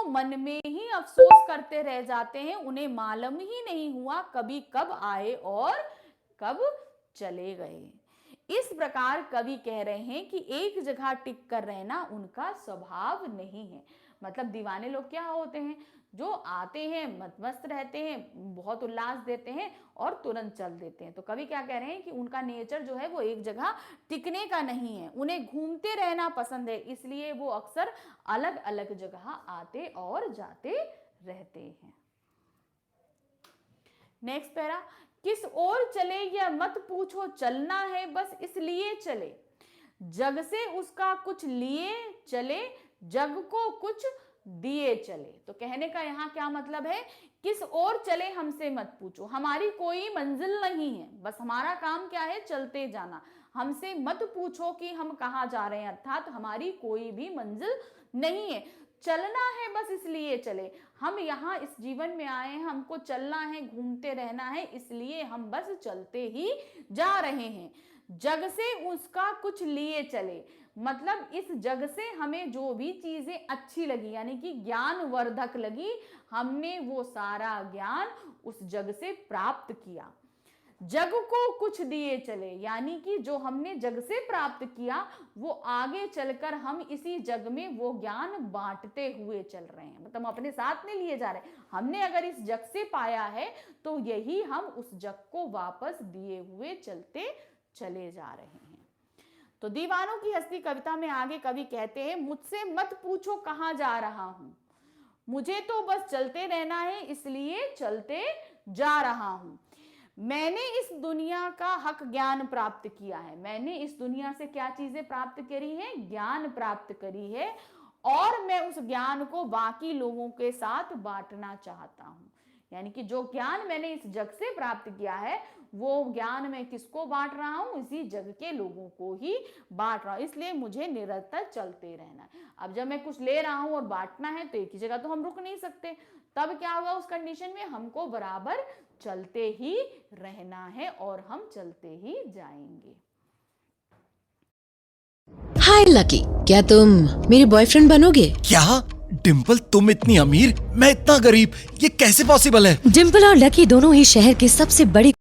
मन में ही अफसोस करते रह जाते हैं, उन्हें मालूम ही नहीं हुआ कभी कब आए और कब चले गए। इस प्रकार कवि कह रहे हैं कि एक जगह टिक कर रहना उनका स्वभाव नहीं है। मतलब दीवाने लोग क्या होते हैं, जो आते हैं मस्त रहते हैं, बहुत उल्लास देते हैं और तुरंत चल देते हैं। तो कवि क्या कह रहे हैं कि उनका नेचर जो है वो एक जगह टिकने का नहीं है, उन्हें घूमते रहना पसंद है, इसलिए वो अक्सर अलग अलग जगह आते और जाते रहते हैं। नेक्स्ट पैरा, किस ओर चले यह मत पूछो, चलना है बस इसलिए चले, जग से उसका कुछ लिए चले, जग को कुछ दिए चले। तो कहने का यहाँ क्या मतलब है, किस ओर चले हमसे मत पूछो, हमारी कोई मंजिल नहीं है, बस हमारा काम क्या है, चलते जाना। हमसे मत पूछो कि हम कहाँ जा रहे हैं, अर्थात हमारी कोई भी मंजिल नहीं है, चलना है बस इसलिए चले। हम यहाँ इस जीवन में आए हैं, हमको चलना है, घूमते रहना है, इसलिए हम बस चलते ही जा रहे हैं। जग से उसका कुछ लिए चले, मतलब इस जग से हमें जो भी चीजें अच्छी लगी, यानी कि ज्ञानवर्धक लगी, हमने वो सारा ज्ञान उस जग से प्राप्त किया। जग को कुछ दिए चले, यानी कि जो हमने जग से प्राप्त किया वो आगे चलकर हम इसी जग में वो ज्ञान बांटते हुए चल रहे हैं, मतलब हम अपने साथ में लिए जा रहे हैं। हमने अगर इस जग से पाया है तो यही हम उस जग को वापस दिए हुए चलते चले जा रहे हैं। तो दीवानों की हस्ती कविता में आगे कवि कहते हैं, मुझसे मत पूछो कहाँ जा रहा हूं, मुझे तो बस चलते रहना है इसलिए चलते जा रहा हूं। मैंने इस दुनिया का हक ज्ञान प्राप्त किया है, मैंने इस दुनिया से क्या चीजें प्राप्त करी है, ज्ञान प्राप्त करी है, और मैं उस ज्ञान को बाकी लोगों के साथ बांटना चाहता हूं। यानी कि जो ज्ञान मैंने इस जग से प्राप्त किया है वो ज्ञान मैं किसको बांट रहा हूं, इसी जग के लोगों को ही बांट रहा हूं, इसलिए मुझे निरंतर चलते रहना है। अब जब मैं कुछ ले रहा हूं और बांटना है तो एक ही जगह तो हम रुक नहीं सकते, तब क्या होगा, उस कंडीशन में हमको बराबर चलते ही रहना है और हम चलते ही जाएंगे। हाय लकी, क्या तुम मेरे बॉयफ्रेंड बनोगे? क्या डिंपल, तुम इतनी अमीर, मैं इतना गरीब, ये कैसे पॉसिबल है? डिंपल और लकी दोनों ही शहर की सबसे बड़ी।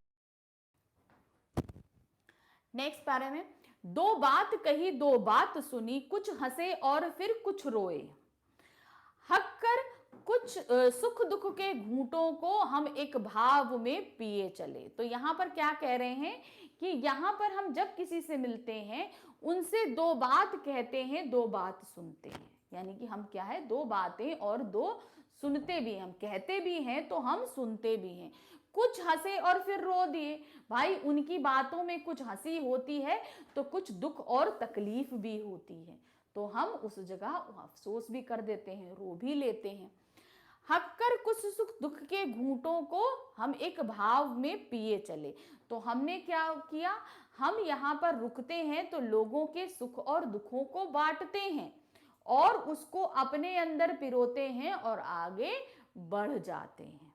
नेक्स्ट पैरा में, दो बात कही दो बात सुनी, कुछ हंसे और फिर कुछ रोए, हक कर कुछ सुख दुख के घूंटों को हम एक भाव में पिए चले। तो यहाँ पर क्या कह रहे हैं कि यहाँ पर हम जब किसी से मिलते हैं उनसे दो बात कहते हैं, दो बात सुनते हैं, यानी कि हम क्या है, दो बातें और दो सुनते भी, हम कहते भी हैं तो हम सुनते भी हैं। कुछ हंसे और फिर रो दिए, भाई उनकी बातों में कुछ हंसी होती है तो कुछ दुख और तकलीफ भी होती है, तो हम उस जगह अफसोस भी कर देते हैं, रो भी लेते हैं। हक कर कुछ सुख दुख के घूंटों को हम एक भाव में पिए चले। तो हमने क्या किया, हम यहाँ पर रुकते हैं तो लोगों के सुख और दुखों को बांटते हैं और उसको अपने अंदर पिरोते हैं और आगे बढ़ जाते हैं।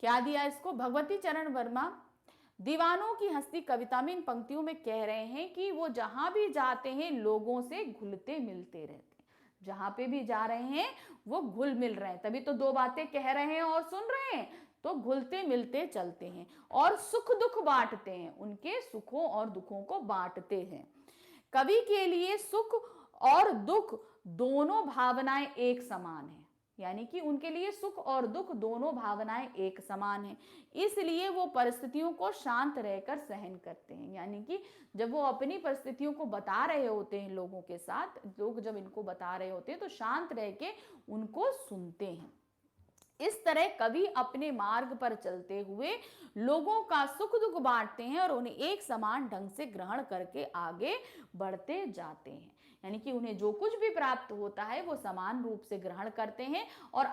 क्या दिया इसको, भगवती चरण वर्मा दीवानों की हस्ती कविता में इन पंक्तियों में कह रहे हैं कि वो जहां भी जाते हैं लोगों से घुलते मिलते रहते हैं, जहां पे भी जा रहे हैं वो घुल मिल रहे हैं, तभी तो दो बातें कह रहे हैं और सुन रहे हैं, तो घुलते मिलते चलते हैं और सुख दुख बांटते हैं, उनके सुखों और दुखों को बांटते हैं। कवि के लिए सुख और दुख दोनों भावनाएं एक समान है, यानी कि उनके लिए सुख और दुख दोनों भावनाएं एक समान है, इसलिए वो परिस्थितियों को शांत रहकर सहन करते हैं। यानी कि जब वो अपनी परिस्थितियों को बता रहे होते हैं लोगों के साथ, लोग जब इनको बता रहे होते हैं तो शांत रह के उनको सुनते हैं। इस तरह कवि अपने मार्ग पर चलते हुए लोगों का सुख दुख बांटते हैं और उन्हें एक समान ढंग से ग्रहण करके आगे बढ़ते जाते हैं, यानी कि उन्हें जो कुछ भी प्राप्त होता है वो समान रूप से ग्रहण करते हैं और